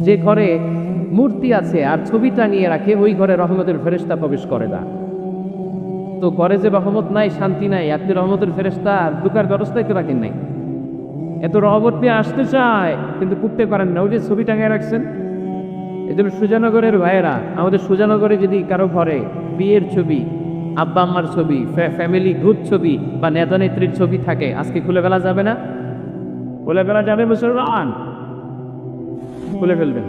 যে ঘরে মূর্তি আছে আর ছবি টানিয়ে রাখে ওই ঘরে রহমতের ফেরেশতা প্রবেশ করে না। তো ঘরে যে রহমত নাই, শান্তি নাই, আপনি রহমতের ফেরেশতা ঢুকার ব্যবস্থাই তো রাখেন নাই। এত রহমত নিয়ে আসতে চায় কিন্তু করতে পারেন না, ওই যে ছবি টাঙিয়ে রাখছেন। এই জন্য সুজানগরের ভাইয়েরা, আমাদের সুজানগরে যদি কারো ঘরে বিয়ের ছবি, আব্বা আম্মার ছবি, ফ্যামিলি গ্রুপ ছবি বা নেতা নেত্রীর ছবি থাকে, আজকে খুলে ফেলা যাবে না? খুলে ফেলা যাবে মুসলমান? খুলে ফেলবেন।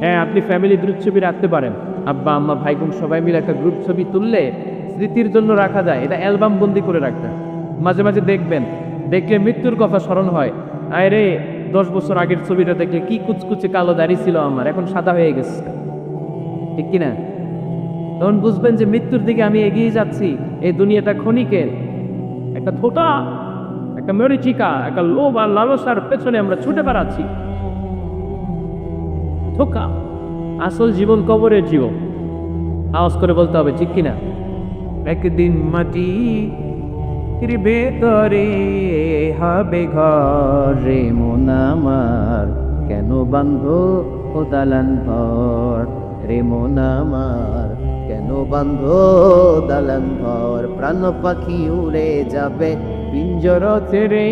হ্যাঁ, আপনি ফ্যামিলি গ্রুপ ছবি রাখতে পারেন। আব্বা আম্মা ভাই বোন সবাই মিলে একটা গ্রুপ ছবি তুললে স্মৃতির জন্য রাখা যায়। এটা অ্যালবাম বন্দি করে রাখতে, মাঝে মাঝে দেখবেন, দেখলে মৃত্যুর কথা স্মরণ হয়। আয় রে, 10 বছর আগের ছবিটা দেখলে কি কুচকুচে কালো দাড়ি ছিল আমার, এখন সাদা হয়ে গেছে, ঠিক কিনা? তখন বুঝবেন যে মৃত্যুর দিকে আমি এগিয়ে যাচ্ছি। এই দুনিয়াটা ক্ষণিকের, একটা থোটা, একটা মরিচিকা, একটা লোভ আর লালসার পেছনে আমরা ছুটে বেড়াচ্ছি। ধোকা। আসল জীবন কবরের জীবন। আওয়াজ করে বলতে হবে, ঠিক কিনা? একদিন মাটির ভেতরে হবে ঘর রে মন আমার, কেন বান্ধো ও দালান ঘর রে মন আমার, কেন বান্ধো দালান ঘর। প্রাণ পাখি উড়ে যাবে পিঞ্জর ছেড়ে,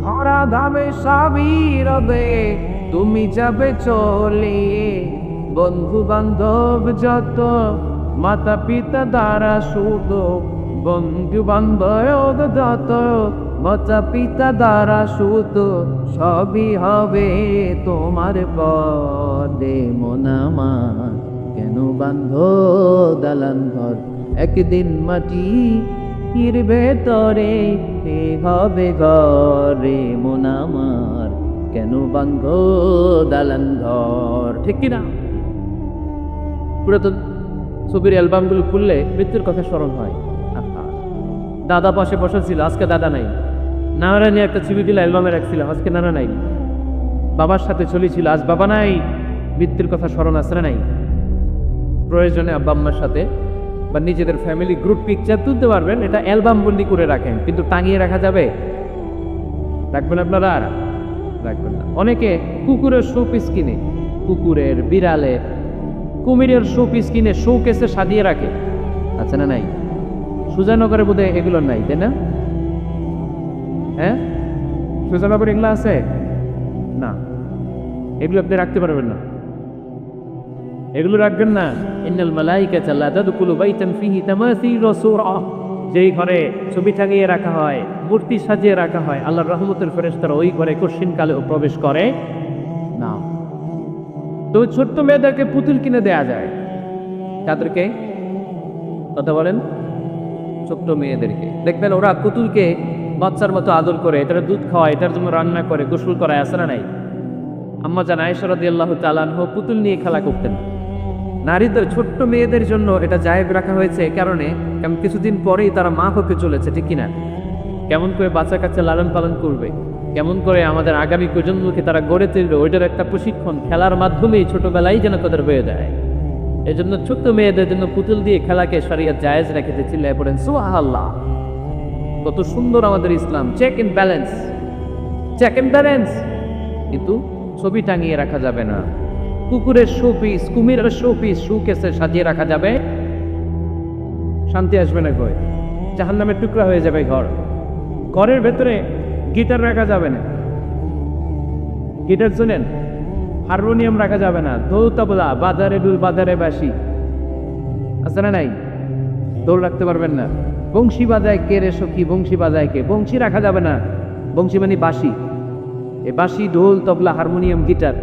ধরা ধামে সবই রবে তুমি যাবে চলে। বন্ধু বান্ধব যত, মাতা পিতা দ্বারা শুধু, বন্ধু বান্ধব যত, মাতা পিতা দ্বারা শুধু, সবই হবে তোমার পদে মন আমার, কেন বান্ধ দালান ঘর। একদিন মাটি এর ভেতরে হবে ঘরে মন আমার, কেন বান্ধ দালান ঘর। ঠিক কিনা? পুরাতন ছবির অ্যালবামগুলো খুললে মৃত্যুর কথা স্মরণ হয়। দাদা পাশে বসা ছিল, আজকে দাদা নাই। নানা নিয়ে একটা ছবি দিলে অ্যালবামে রাখছিলাম, আজকে নানা নাই। বাবার সাথে চলেছিল, আজ বাবা নাই, মৃত্যুর কথা স্মরণ আসলে নাই। প্রয়োজনে আব্বা আম্মার সাথে বা নিজেদের ফ্যামিলি গ্রুপ পিকচার তুলতে পারবেন, এটা অ্যালবাম বন্দি করে রাখেন, কিন্তু টাঙিয়ে রাখা যাবে? রাখবেন আপনারা? আর রাখবেন না। অনেকে কুকুরের শো পিস কিনে, কুকুরের, বিড়ালের, কুমিরের শো পিস কিনে শোকেসে সাজিয়ে রাখে, আছে না নাই? সুজানগরে বোধহয় এগুলো নাই, তাই না? হ্যাঁ, সুজানগরে এগুলো আছে না? এগুলো আপনি রাখতে পারবেন না, এগুলো রাখবেন না। ইন্নাল মালাইকাতা লা তাদখুলু বাইতান ফিহি তামাসিল ওয়া সূরা, যেই ঘরে ছবি টাঙিয়ে রাখা হয়, মূর্তি সাজিয়ে রাখা হয়, আল্লাহর রহমতের ফেরেশতারা ওই ঘরে কশিনকালেও প্রবেশ করে না। তো ছোট্ট মেয়েদেরকে পুতুল কিনে দেয়া যায়, তাদেরকে, কথা বলেন, ছোট্ট মেয়েদেরকে দেখবেন ওরা পুতুলকে বাচ্চার মতো আদর করে, এটার দুধ খাওয়ায়, এটার জন্য রান্না করে, গোসল করায়, আছে না নাই? আম্মা জান আয়েশা রাদিয়াল্লাহু তাআলা আনহা পুতুল নিয়ে খেলা করতেন। নারীদের, ছোট্ট মেয়েদের জন্য এটা জায়েজ রাখা হয়েছে, এই কারণে কারণ কিছুদিন পরেই তারা মা হতে চলেছে, ঠিক কিনা? কেমন করে বাচ্চা কাচ্চা লালন পালন করবে, কেমন করে আমাদের আগামী প্রজন্মকে তারা গড়ে তুলবে, ওইটার একটা প্রশিক্ষণ খেলার মাধ্যমেই ছোটবেলায় যেন তাদের হয়ে যায়। এই জন্য ছোট্ট মেয়েদের জন্য পুতুল দিয়ে খেলাকে শরিয়ত জায়েজ রেখেছে। চিল্লায় পড়েন সুবহানাল্লাহ। কত সুন্দর আমাদের Islam, check and balance, check and balance. কিন্তু ছবি টাঙিয়ে রাখা যাবে না, কুকুরের শো পিস, কুমিরের শো পিস শোকেসে সাজিয়ে রাখা যাবে? শান্তি আসবে না, কই জাহান্নামের টুকরা হয়ে যাবে ঘর। ঘরের ভেতরে গিটার রাখা যাবে না, গিটার শুনেন, হারমোনিয়াম রাখা যাবে না, দোল তবলা, বাজারে দুল বাজারে বাঁশি, আছে না নাই? দোল রাখতে পারবেন না। বংশী বাজায় কে রে সখী, বংশী বাজায় কে, বংশী রাখা যাবে না। বংশী মানে বাঁশি, এই বাঁশি, ঢোল, তবলা, হারমোনিয়াম, গিটার,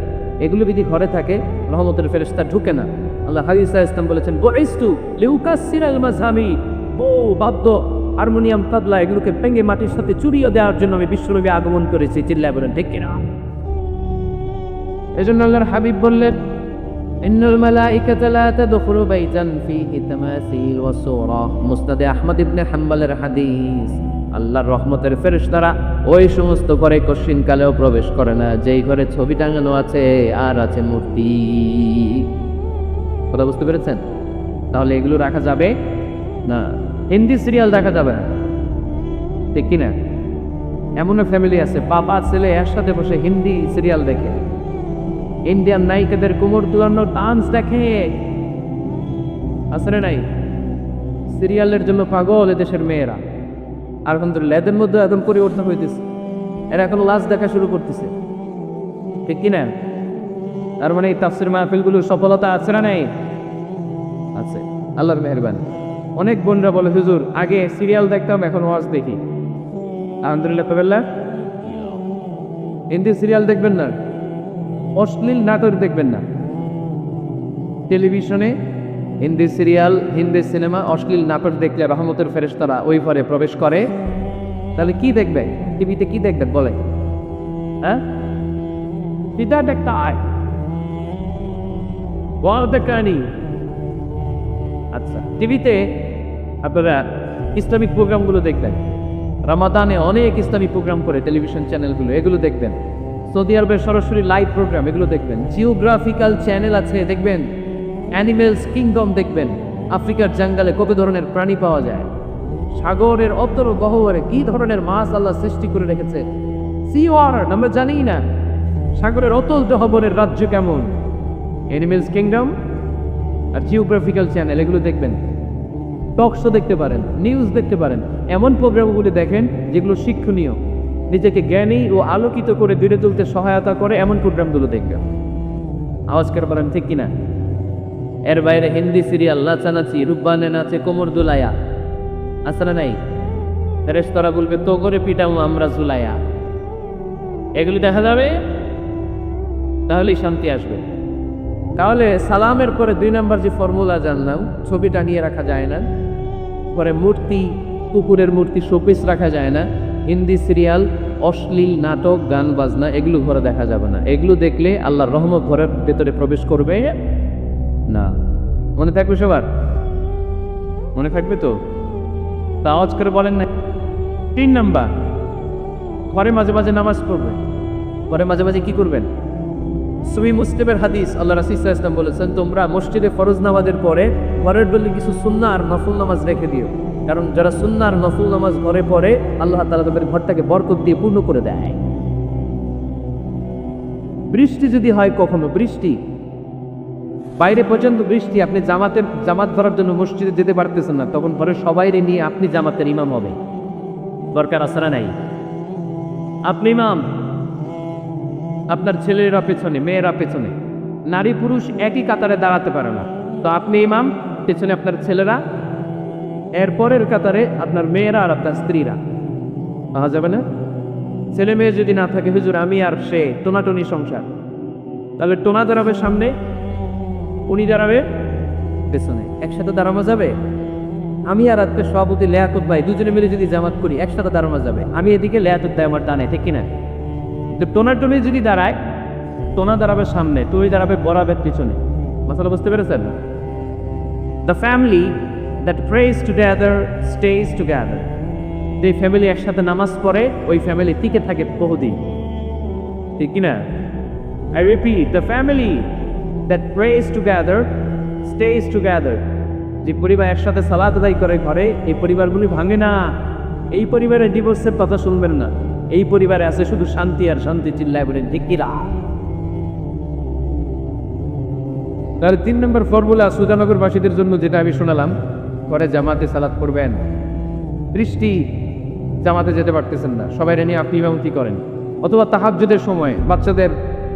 এগুলো যদি ঘরে থাকে রহমতের ফেরেশতা ঢুকে না। আল্লাহ হাবিব সাল্লাল্লাহু আলাইহি ওয়াসাল্লাম বলেছেন, বুইস্তু লিউকাসসিরাল মাযামি, বাদ্য, হারমোনিয়াম, তবলা এগুলোকে ভেঙে মাটির সাথে চুরিয়ে দেওয়ার জন্য আমি বিশ্বনবী আগমন করেছি। চিল্লায় বলেন ঠিক কিনা? এজন্য আল্লাহর হাবিব বললেন, ইন্নাল মালাইকাতা লা তাদখুলু বাইতান ফীহি তামাসিল ওয়া সূরা। মুসনাদে আহমদ ইবনে হাম্বলের হাদিস। আল্লাহর রহমতের ফেরেশতারা ওই সমস্ত ঘরে কশিনকালেও প্রবেশ করে না যেই ঘরে ছবি টাঙানো আছে আর আছে মূর্তি। কথা বুঝতে পেরেছেন? তাহলে এগুলো রাখা যাবে না। হিন্দি সিরিয়াল দেখা যাবে না, ঠিক কিনা? এমনও ফ্যামিলি আছে বাবা ছেলে একসাথে বসে হিন্দি সিরিয়াল দেখে, ইন্ডিয়ান নায়িকাদের কোমর দুলানো ডান্স দেখে। আসলে নাই, সিরিয়ালের জন্য পাগল এদেশের মেয়েরা। আলহামদুলিল্লাহ এদের মধ্যে একদম পরিবর্তন হইতেছে, এরা এখন লাশ দেখা শুরু করতেছে, ঠিক কিনা? তার মানে এই তাফসির মাহফিলগুলোর সফলতা আছে না নাই? আছে, আল্লাহর মেহেরবানি। অনেক বোনরা বলে হুজুর আগে সিরিয়াল দেখতাম এখন ওয়াজ দেখি। আলহামদুলিল্লাহ তবেল্লা। হিন্দি সিরিয়াল দেখবেন না, অশ্লীল নাটক দেখবেন না। টেলিভিশনে হিন্দি সিরিয়াল, হিন্দি সিনেমা, অশ্লীল নাটক দেখলে রহমতের ফেরেশতারা ওই ঘরে প্রবেশ করে। তাহলে কি দেখবে টিভিতে? কি দেখবে বলে? হ্যাঁ, সিধা দেখতে আয় কানি। আচ্ছা, টিভিতে আপনারা ইসলামিক প্রোগ্রামগুলো দেখবেন। রমাদানে অনেক ইসলামিক প্রোগ্রাম করে টেলিভিশন চ্যানেলগুলো, এগুলো দেখবেন। সৌদি আরবের সরাসরি লাইভ প্রোগ্রাম, এগুলো দেখবেন। জিওগ্রাফিক্যাল চ্যানেল আছে, দেখবেন। অ্যানিমেলস কিংডম দেখবেন, আফ্রিকার জঙ্গলে কত ধরনের প্রাণী পাওয়া যায়, সাগরের অতর গহ্বরে কি ধরনের মাছ আল্লাহ সৃষ্টি করে রেখেছে। সি ওয়াটার আমরা জানি না, সাগরের অতল গহ্বরের রাজ্য কেমন। অ্যানিমেলস কিংডম আর জিওগ্রাফিক্যাল চ্যানেল, এগুলো দেখবেন। টক শো দেখতে পারেন, নিউজ দেখতে পারেন। এমন প্রোগ্রামগুলি দেখেন যেগুলো শিক্ষণীয়, নিজেকে জ্ঞানী ও আলোকিত করে গড়ে তুলতে সহায়তা করে, এমন প্রোগ্রামগুলো দেখবেন। আওয়াজ করে বলেন ঠিক কিনা? এর বাইরে হিন্দি সিরিয়াল, নাচানাচি, রূপবানে নাচে কোমর দুলায়া, আছে না নাই? ফেরেশতারা বলবে তো করে পিটামু আমরা জুলাইয়া। এগুলি দেখা যাবে, তাহলেই শান্তি আসবে। তাহলে সালামের পরে 2 নম্বর যে ফর্মুলা জানলাম, ছবি টানিয়ে রাখা যায় না, পরে মূর্তি, কুকুরের মূর্তি, শোপিস রাখা যায় না, হিন্দি সিরিয়াল, অশ্লীল নাটক, গান বাজনা, এগুলো ঘরে দেখা যাবে না। এগুলো দেখলে আল্লাহর রহমত ঘরের ভেতরে প্রবেশ করবে না। মনে থাকবে সবার? মনে থাকবে তো? তা আওয়াজ করে বলেন না। 3 নাম্বার, ঘরে মাঝে মাঝে নামাজ পড়বে। ঘরে মাঝে মাঝে কি করবেন? সহিহ মুসলিমের হাদিস, আল্লাহ রাসূল সাল্লাল্লাহু আলাইহি ওয়াসাল্লাম বলেছেন, তোমরা মসজিদে ফরজ নামাজের পরে ঘরের বলে কিছু সুন্নাহ আর নফল নামাজ রেখে দিও। কারণ যারা সুন্নাহ আর নফল নামাজ ঘরে পড়ে, আল্লাহ তাআলা তাদের ঘরটাকে বরকত দিয়ে পূর্ণ করে দেয়। বৃষ্টি যদি হয়, কখনো বৃষ্টি, বাইরে পর্যন্ত বৃষ্টি, আপনি জামাত ধরার জন্য মসজিদে যেতে পারতেছেন না, তখন ঘরে সবাইরে নিয়ে আপনি জামাতের ইমাম হবে। দরকার আছে না নাই? আপনি ইমাম, আপনার ছেলেরা পেছনে, মেয়েরা পেছনে। নারী পুরুষ একই কাতারে দাঁড়াতে পারে না, তো আপনি ইমাম, পেছনে আপনার ছেলেরা, এরপরের কাতারে আপনার মেয়েরা আর আপনার স্ত্রীরা। পাওয়া যাবে না? ছেলে মেয়ে যদি না থাকে, হুজুর আমি আর সে টোনাটনি সংসার, তাহলে টোনা দাঁড়াবে সামনে, উনি দাঁড়াবে পেছনে, একসাথে দাঁড়ানো যাবে? আমি আর আজকে সভাপতি লিয়াকত ভাই দুজনে মিলে যদি জামাত করি, একসাথে দাঁড়ানো যাবে। আমি এদিকে, লিয়াকত ভাই আমার ডানে, ঠিক কিনা? তো টোনাটনি যদি দাঁড়ায়, টোনা দাঁড়াবে সামনে, তুই দাঁড়াবে বরাবর পিছনে। মাসালা বুঝতে পেরেছেন? The family that prays together stays together. যে ফ্যামিলি একসাথে নামাজ পড়ে, ওই ফ্যামিলি টিকে থাকে বহুদিন, ঠিক কিনা? I repeat, the family that prays together stays together. যে পরিবার একসাথে সালাত আদায় করে ঘরে, এই পরিবারগুলি ভাঙে না। এই পরিবারে ডিভোর্সের কথা শুনবেন না। এই পরিবারে আছে শুধু শান্তি আর শান্তি। চিল্লায় বলেন ঠিক কিনা? তাহলে 3 নম্বর ফর্মুলা সুজানগরবাসীদের জন্য যেটা আমি শোনালাম, ঘরে জামাতে সালাত পড়বেন। বৃষ্টি, জামাতে যেতে পারতেছেন না, সবাই নিয়ে আপনি ইমামতি করেন। অথবা তাহাজ্জুদের সময়, বাচ্চাদের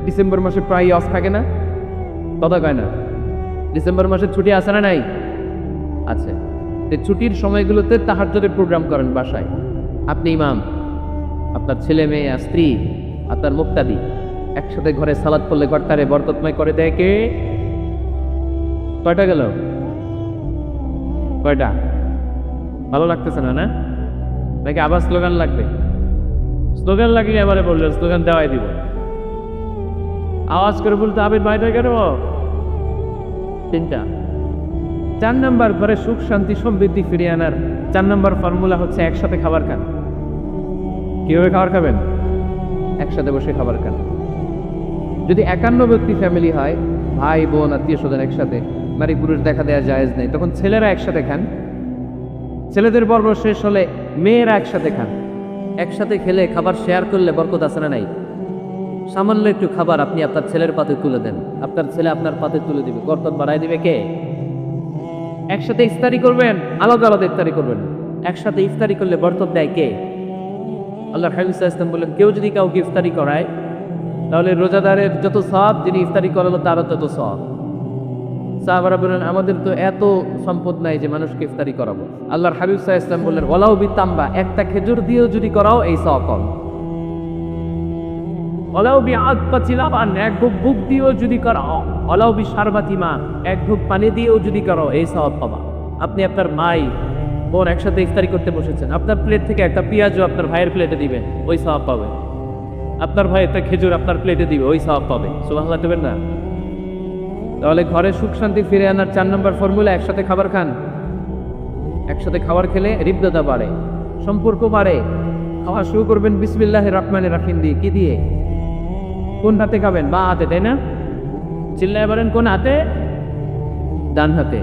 ডিসেম্বর মাসে প্রায় অফ থাকে না, কথা কয় না? ডিসেম্বর মাসে ছুটি আছে না নাই? আছে। ছুটির সময়গুলোতে তাহাজ্জুদের প্রোগ্রাম করেন বাসায়। আপনি ইমাম, আপনার ছেলে মেয়ে আর স্ত্রী, আপনার মুক্তাদি একসাথে ঘরে সালাত পড়লে ঘরটারে বরকতময় করে দেয় কে? কয়টা গেল? কয়টা? ভালো লাগতেছে না? না নাকি আবার স্লোগান লাগবে? স্লোগান লাগলে এবারে বললেন, স্লোগান দেওয়াই দিব। আওয়াজ করে বলতে আবির বাইরে কেন? 3টা। 4 নম্বর, ঘরে সুখ শান্তি সমৃদ্ধি ফিরিয়ে আনার 4 নম্বর ফর্মুলা হচ্ছে একসাথে খাবার খান। কিভাবে খাবার খাবেন? একসাথে বসে খাবার খান। যদি 51 ব্যক্তি ফ্যামিলি হয়, ভাই বোন আত্মীয় স্বজন একসাথে, নারী পুরুষ দেখা দেওয়া জায়েজ নেই, তখন ছেলেরা একসাথে খান। ছেলেদের পর্ব শেষ হলে মেয়েরা একসাথে খান। একসাথে খেলে খাবার শেয়ার করলে বরকত আছে না নাই? সামান্য একটু খাবার আপনি আপনার ছেলের পাতে তুলে দেন, আপনার ছেলে আপনার পাতে তুলে দিবে, বরকত বাড়ায় দিবে কে? একসাথে ইফতারি করবেন, আলাদা আলাদা ইফতারি করবেন, একসাথে ইফতারি করলে বরকত দেয় কে? আল্লাহ হাবিব সাল্লাল্লাহু আলাইহি ওয়াসাল্লাম বললেন, কেউ যদি কাউকে ইফতারি করায় তাহলে রোজাদারের যত সওয়াব, যিনি ইফতারি করালো তারও তত সওয়াব। সাহাবারা বললেন, আমাদের তো এত সম্পদ নাই যে মানুষকে ইফতারি করাবো। আল্লাহর হাবিব সাল্লাল্লাহু আলাইহি ওয়াসাল্লাম বললেন, ওয়ালাউ বিতাম্বা, একটা খেজুর দিয়েও যদি করাও এই সওয়াব পাবে। ওয়ালাউ বিআতকাতি লাবান, এক ঢোক বুক দিয়েও যদি করাও, ওয়ালাউ বিশারবাতি মা, এক ঢোক পানি দিয়েও যদি করো এই সওয়াব পাবা। আপনি আপনার ভাই বোন একসাথে ইফতারি করতে বসেছেন, আপনার প্লেট থেকে একটা পেঁয়াজও আপনার ভাইয়ের প্লেটে দিবে, ওই সওয়াব পাবে। আপনার ভাই একটা খেজুর আপনার প্লেটে দিবে, ওই সওয়াব পাবে। সুবহানাল্লাহ দেবেন না? তাহলে ঘরে সুখ শান্তি ফিরে আনার 4 নম্বর ফর্মুলা, একসাথে খাবার খান। একসাথে খাবার খেলে হৃদ্যতা বাড়ে, সম্পর্ক বাড়ে। খাওয়া শুরু করবেন বিসমিল্লাহির রহমানির রহিম দিয়ে। কি দিয়ে? কোন হাতে খাবেন? বা হাতে, তাই না? চিল্লায় বলেন, কোন হাতে? ডান হাতে।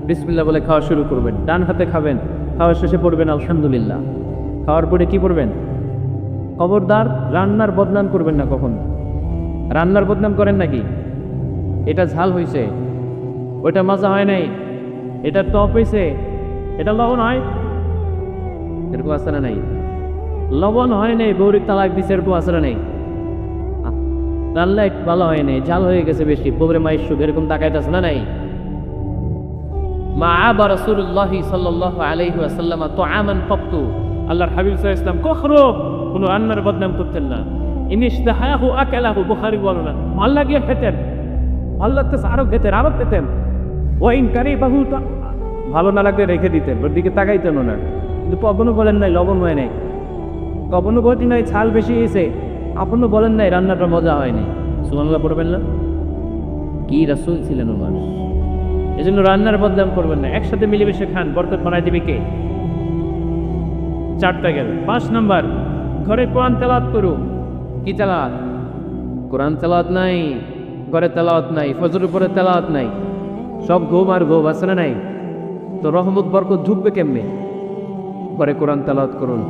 বিসমিল্লাহ বলে খাওয়া শুরু করবেন, ডান হাতে খাবেন। খাওয়ার শেষে পড়বেন আলহামদুলিল্লাহ। খাওয়ার পরে কি পড়বেন? খবরদার রান্নার বদনাম করবেন না কখন। রান্নার বদনাম করেন নাকি? এটা ঝাল হয়েছে, ওইটা মজা হয় নাই, এটা টপ হয়েছে, এটা লবণ হয়, এরকম আছে না নাই? লবণ হয় নাই, বৌরিক তালাক দিছে, এরকম আছে না নাই? রান্না একটু ভালো হয় নাই, ঝাল হয়ে গেছে বেশি, পোবরে মায়ের সুখ, এরকম তাকাইতেছে না নাই? মা আবা রাসূলুল্লাহি সাল্লাল্লাহু আলাইহি ওয়াসাল্লাম তুআমান ফাতু, আল্লাহর হাবিব সাল্লাল্লাহু আলাইহি ওয়াসাল্লাম কখনো কোনো রান্নার বদনাম করতেন না। ইনিশতাহাহু আকালাহু, বুখারী বর্ণনা। ভালো লাগিয়ে খেতেন, ভালো লাগতেছে আরো খেতেন, আরো খেতেন। ওয়াইন কারিবাহু, ভালো না লাগলে রেখে দিতেন, ওর দিকে তাকাইতেন না। কিন্তু কখনো বলেন নাই লবণ হয় নাই, কখনো বলেন নাই ঝাল বেশি হয়েছে, আপনিও বলেন নাই রান্নাটা মজা হয়নি। সুবহানাল্লাহ পড়বেন না? কি রাসূল ছিলেন ওমর। এজন্য রান্নার বদনাম করবেন না, একসাথে মিলেমিশে খান, বরকত বানায় দিবে কে? 4টা গেল। 5 নাম্বার, ঘরে কোরআন তেলাওয়াত করুন। কি তেলাওয়াত? কোরআন তেলাওয়াত নাই, ঘরে তেলাওয়াত নাই, ফজরের পরে তেলাওয়াত নাই, সব ঘুম আর ঘুম, আছে না নাই? তো রহমত বরকত ঢুকবে কেমনে? ঘরে কোরআন তেলাওয়াত করুন।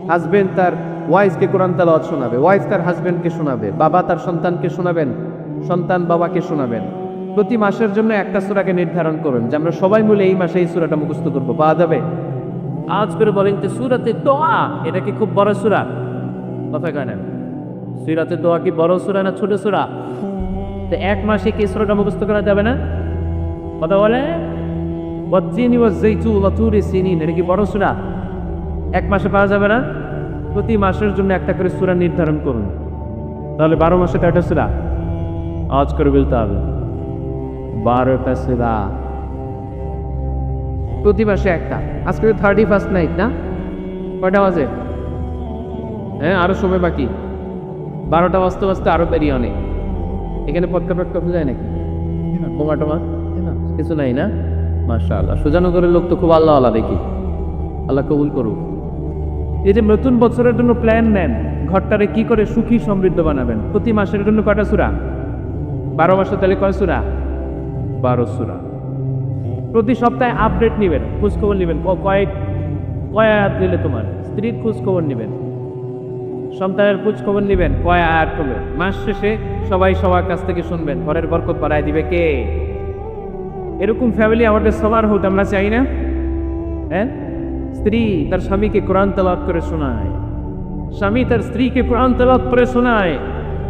হাজবেন্ড তার ওয়াইফকে কোরআন তেলাওয়াত শোনাবে, ওয়াইফ তার হাজবেন্ডকে শোনাবে, বাবা তার সন্তানকে শোনাবেন, সন্তান বাবাকে শোনাবেন। প্রতি মাসের জন্য একটা সূরাকে নির্ধারণ করুন যে আমরা সবাই মিলে এই মাসে এই সূরাটা মুখস্থ করবো। পাওয়া যাবে? আজ করে বলেন যে সূরাতে দোয়া, এটা কি খুব বড় সূরা? কথা কয় না? সূরাতে দোয়া কি বড় সূরা না ছোট সূরা? তো এক মাসে কি সূরাটা মুখস্থ করা যাবে না? কথা বলে ওয়াত-তিনি ওয়াজ-যাইতুন ওয়া তুরি সিনিন, এটা কি বড় সূরা? এক মাসে পাওয়া যাবে না? প্রতি মাসের জন্য একটা করে সূরা নির্ধারণ করুন, তাহলে 12 মাসে কয়টা সূরা? আজ করে বলতে হবে 12টা সূরা, প্রতি মাসে একটা। আজকে 31st নাইট না? কয়টা বাজে? হ্যাঁ, আরো সময় বাকি। 12টা বাজতে বাজতে আরো দেরি অনেক। এখানে পটকা ফুজা যায় নাকি? বোমা টোমা কিছু নাই না? মাশাআল্লাহ, সুজানগরের লোক তো খুব আল্লাহওয়ালা দেখি। আল্লাহ কবুল করুক। এই যে নতুন বছরের জন্য প্ল্যান নেন, ঘরটারে কি করে সুখী সমৃদ্ধ বানাবেন। প্রতি মাসের জন্য কয়টা সূরা? 12 মাসে তাহলে কয় সূরা? 12 সূরা। প্রতি সপ্তাহে আপডেট নেবেন, খোঁজখবর নেবেন, কয় আয়াত দিলে তোমার স্ত্রীর খোঁজখবর নেবেন, সন্তানের খোঁজখবর নেবেন, কয় আয়াত করবে। মাস শেষে সবাই সবার কাছ থেকে শুনবেন, ঘরের বরকত বাড়ায় দিবে কে? এরকম ফ্যামিলি আমাদের সবার হোক, আমরা চাই না? হ্যাঁ, স্ত্রী তার স্বামীকে কোরআন তেলাওয়াত করে শোনায়, স্বামী তার স্ত্রীকে কোরআন তেলাওয়াত করে শোনায়,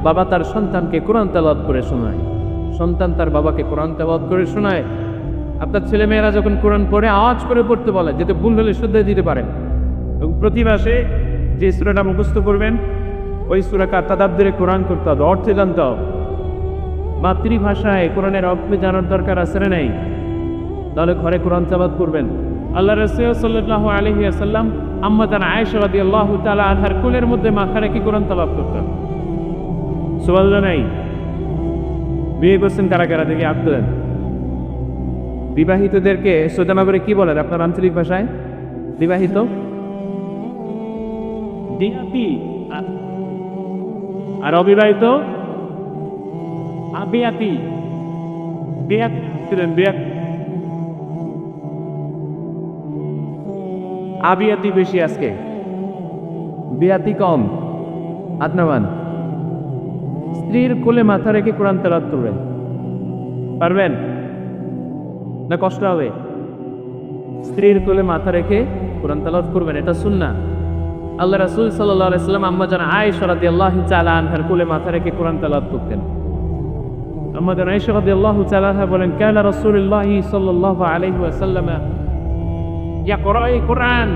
বাবা তার সন্তানকে কোরআন তেলাওয়াত করে শোনায়, সন্তান তার বাবাকে কোরআন তেলাওয়াত করে শোনায়। আপনার ছেলে মেয়েরা যখন কোরআন পড়ে আওয়াজ করে পড়তে বলে, যেটা ভুল হলে শুদ্ধ দিতে পারেন। এবং প্রতি মাসে যে সূরাটা মুখস্থ করবেন, ওই সূরাকে তাদাব্বুরে কোরআন করতে হবে, অর্থে জানতে হবে। মাতৃভাষায় কোরআনের অর্থ জানার দরকার আছে না নাই? তাহলে ঘরে কোরআন তেলাওয়াত করবেন। আল্লাহ রাসূল সাল্লাল্লাহু আলাইহি ওয়াসাল্লাম আম্মা জান আয়েশা রাদিয়াল্লাহু তাআলা আনহার কোলের মধ্যে মাথা রেখে কোরআন তেলাওয়াত করতেন। সুবহানাল্লাহ নাই? বিয়ে করছেন কারা কারা দেখি হাত তোলেন। বিবাহিতদেরকে সুজানগরে কি বলেন আপনার আঞ্চলিক ভাষায়? বিবাহিত দিয়াতি, আর অবিবাহিত আবিয়াতি। আবিয়াতি বেশি আজকে। বিয়াতি কম, হাত নামান। স্ত্রীর কোলে মাথা রেখে কোরআন তেলাওয়াত করবেন, পারবেন না? কষ্ট হবে? স্ত্রীর কোলে মাথা রেখে কোরআন তেলাওয়াত করবেন, এটা সুন্নাহ। আল্লাহ রাসূল সাল্লাল্লাহু আলাইহি ওয়াসাল্লাম আম্মা জান আয়েশা রাদিয়াল্লাহু তাআলা আনহার কোলে মাথা রেখে কোরআন তেলাওয়াত করতেন। আম্মা জান আয়েশা রাদিয়াল্লাহু তাআলা আনহা বলেন, কানা রাসূলুল্লাহ সাল্লাল্লাহু আলাইহি ওয়াসাল্লাম ইয়াকরা'u কোরআন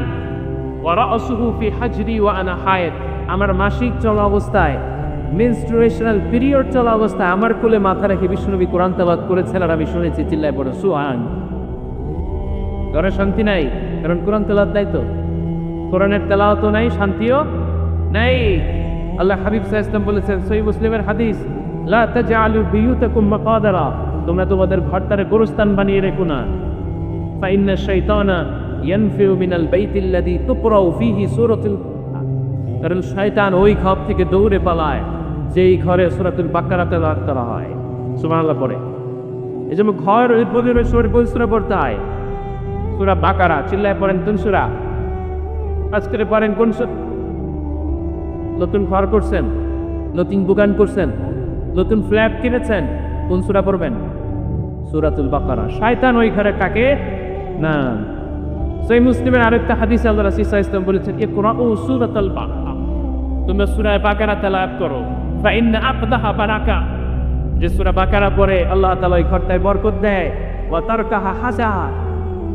ওয়া রা'সুহু ফি হাজরি ওয়া আনা হায়েদ। আমার মাসিক চলা অবস্থায়, মেনস্ট্রুয়েশনাল পিরিয়ড চলা অবস্থায় আমার কোলে মাথা রেখে বিশ্বনবী কোরআন তেলাওয়াত করেছেন, আর আমি শুনেছি। চিল্লায় পড়ে সুবহান। ঘরে শান্তি নাই, কারণ কোরআন তেলাওয়াত নাই তো। কোরআনের তেলাওয়াতও নাই, শান্তিও নাই। আল্লাহ হাবিব সাল্লাল্লাহু আলাইহি ওয়াসাল্লাম বলেছেন, সহিহ মুসলিমের হাদিস, লা তাজআলু বিয়ুতাকুম মাকাদারা, তোমরা তোমাদের ঘরটারে গোরস্থান বানিয়ে রেখো না। ফা ইন্না শাইতানা ইয়ানফিউ মিনাল বাইতিল্লাযী তুকরাউ ফীহি সূরাতুল, কারণ শয়তান ওই ঘর থেকে দৌড়ে পালায় যেই ঘরে সূরাতুল বাকারা তেলাওয়াত করা হয়। সুবহানাল্লাহ পড়ে। এই জন্য ঘর উদ্বোধন সূরা পড়তে হয়, সূরা বাকারা। চিল্লায় পড়েন কোন সূরা? আজকে পড়েন কোন সূরা? নতুন ঘর করছেন, নতুন দোকান করছেন, নতুন ফ্ল্যাট কিনেছেন, কোন সূরা পড়বেন? সূরাতুল বাকারা। শয়তান ওই ঘরে কাকে না। সহিহ মুসলিমের আরেকটা হাদিসে আল্লাহ রাসূল সাল্লাল্লাহু আলাইহি ওয়াসাল্লাম বলেছেন, ইকরাউ সূরাতুল বাকারা, তোমরা সূরা বাকারা তেলাওয়াত করো। ফা ইন্না আকদাহা বারাকা, যে সূরা বাকারা পড়ে আল্লাহ তাআলা ওই ঘরটায় বরকত দেয়। ওয়া তারকাহা হাসা,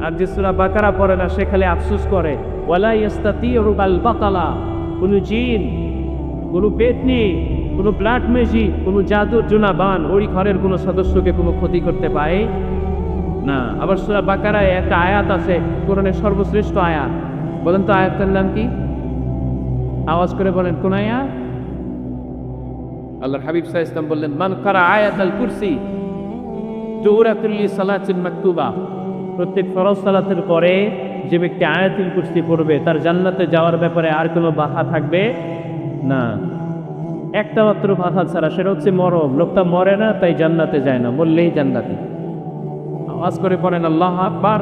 আর যে সূরা বাকারা পড়ে না সে খালি আফসোস করে। ওয়ালা ইস্তাতিউ বাল বাতালা, কোন জিন, কোন পেতনি, কোন ব্লাড ম্যাজিক, কোন জাদুর জুনাবান ওই ঘরের কোন সদস্যকে কোনো ক্ষতি করতে পারে না। আবার সূরা বাকারায় একটা আয়াত আছে, কোরআনের সর্বশ্রেষ্ঠ আয়াত। বলেন তো আয়াতটার নাম কি? আওয়াজ করে বলেন, কোন আয়াত? আল্লাহর হাবিব সাল্লাল্লাহু আলাইহি ওয়াসাল্লাম বললেন, মান কারা আয়াতাল কুরসি তুরাতুল লিসালাতিল মাকতুবা, প্রত্যেক ফরজ সালাতের পরে যে ব্যক্তি আয়াতুল কুরসি পড়বে তার জান্নাতে যাওয়ার ব্যাপারে আর কোনো বাধা থাকবে না। একটা মাত্র বাধা ছাড়া, সেটা হচ্ছে মরণ। লোকটা মরে না তাই জান্নাতে যায় না, মরলেই জান্নাতি। আওয়াজ করে পড়েন আল্লাহু আকবার।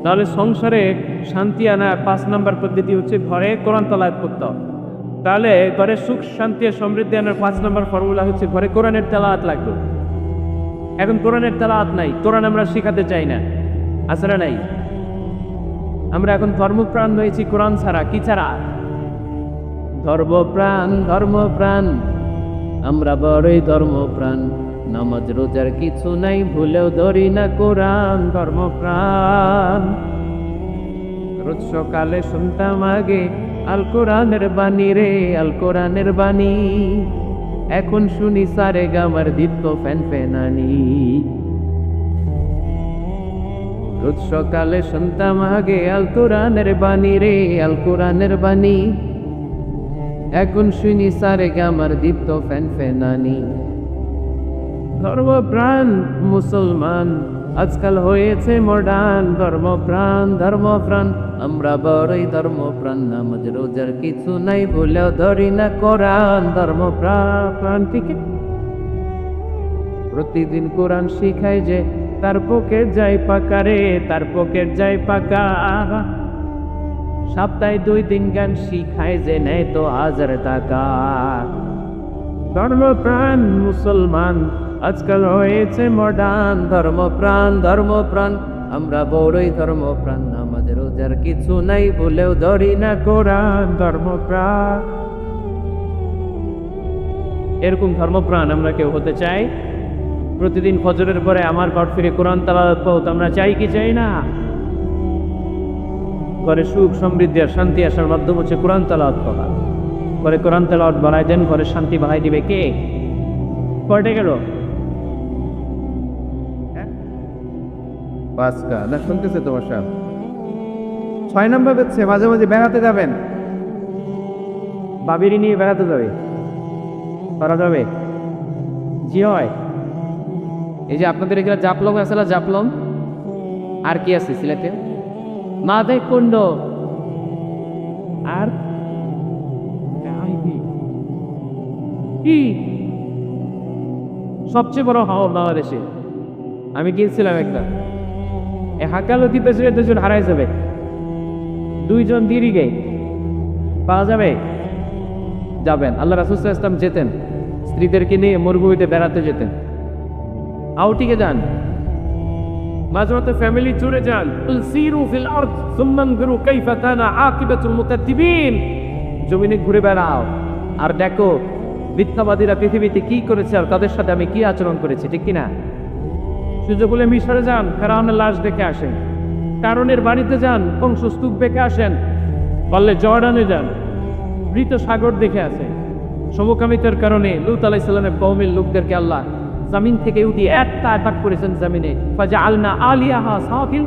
তাহলে সংসারে শান্তি আনার 5 নম্বর পদ্ধতি হচ্ছে ঘরে কোরআন তেলাওয়াত করতে হবে। তাহলে ঘরে সুখ শান্তি আর সমৃদ্ধি আনার 5 নম্বর ফর্মুলা হচ্ছে ঘরে কোরআনের তেলাওয়াত লাগবে। এখন কোরআনের তেলাওয়াত নাই, কোরআন আমরা শিখাতে চাই না, আছে না নাই? আমরা এখন ধর্মপ্রাণ হয়েছি কোরআন ছাড়া। কি ছাড়া? ধর্মপ্রাণ, ধর্মপ্রাণ, আমরা বড়ই ধর্মপ্রাণ। নামাজ রোজার কিছু নাই, ভুলেও ধরি না কোরআন। ধর্মপ্রাণ। রোজ সকালে শুনতাম আগে আল কোরআনের বাণী রে, আল কোরআনের বাণী। এখন শুনি সারে গামার দীপ্ত ফ্যান ফ্যানানি। রোজ সকালে শুনতাম আগে আল কোরআনের বাণী রে, আল কোরআনের বাণী। এখন শুনি সারে গামার দীপ্ত ফ্যান ফ্যানানি। ধর্মপ্রাণ মুসলমান আজকাল হয়েছে মডার্ন। ধর্মপ্রাণ, ধর্মপ্রাণ, আমরা বড়ই ধর্মপ্রাণ। নামাজ রোজার কিছু নাই, ভুলেও ধরি না কোরআন। ধর্মপ্রাণ। ঠিক, প্রতিদিন কোরআন শিখায় যে তার পকেট যায় পাকা রে, তার পকেট যায় পাকা। সপ্তাহে 2 দিন গান শিখায় যে নেয় তো 1000 টাকা। ধর্মপ্রাণ মুসলমান আজকাল হয়েছে মডার্ন। ধর্মপ্রাণ, ধর্মপ্রাণ, আমরা বড়ই ধর্মপ্রাণ। নামাজ রোজার কিছু নাই, ভুলেও ধরি না কোরআন। ধর্মপ্রাণ। এরকম ধর্মপ্রাণ আমরা কেউ হতে চাই? প্রতিদিন ফজরের পরে আমার ঘর ফিরে কোরআন তেলাওয়াত করতে আমরা চাই কি চাই না? ঘরে সুখ সমৃদ্ধি আর শান্তি আসার মাধ্যম হচ্ছে কোরআন তেলাওয়াত করা। ঘরে কোরআন তেলাওয়াত বাড়াই দেন, ঘরে শান্তি বাড়াই দিবে কে? কয়টা গেল? 5টা না? শুনতেছে তোমার সাহেব? 6 নম্বর হচ্ছে মাঝে মাঝে বেড়াতে যাবেন। বাবিরি নিয়ে বেড়াতে যাবে, করা যাবে? জি হয়। এই যে আপনাদের এখানে জাপলং আছে না, জাপলং, আর কি আছে সিলেটে? মাদাই কুণ্ড, আর কি সবচেয়ে বড় হাওর বাংলাদেশে। আমি গিয়েছিলাম একবার, হাকালতি পেছনে 2 জন হারাই যাবে, 2 জন দিরিগে পাওয়া যাবে? যাবেন। আল্লাহ রাসূল সাল্লাল্লাহু আলাইহি ওয়াসাল্লাম যেতেন, স্ত্রীদেরকে নিয়ে মরুভূমিতে বেড়াতে যেতেন, আউটিংয়ে যান, মাঝে মাঝে ফ্যামিলি ট্যুরে যান। সিরু ফিল আরদ সুম্মা আনজুরু কাইফা কানা আকিবাতুল মুতাদ্দিবিন। জমিনে ঘুরে বেড়াও আর দেখো মিথ্যাবাদীরা পৃথিবীতে কি করেছে আর তাদের সাথে আমি কি আচরণ করেছি, ঠিক কিনা? সুযোগ হলে মিশরে যান, ফেরাউনের লাশ দেখে আসেন। কারণের বাড়িতে যান, ধ্বংসস্তূপ দেখে আসেন। পারলে জর্ডানে যান, মৃত সাগর দেখে আসেন। সমকামিতার কারণে লূত আলাইহিস সালামের কওমের লোকদেরকে আল্লাহ জমিন থেকে উঠিয়ে একটা আঘাত করেছেন জমিনে। ফাজআলনা আলিয়াহা সাফিল,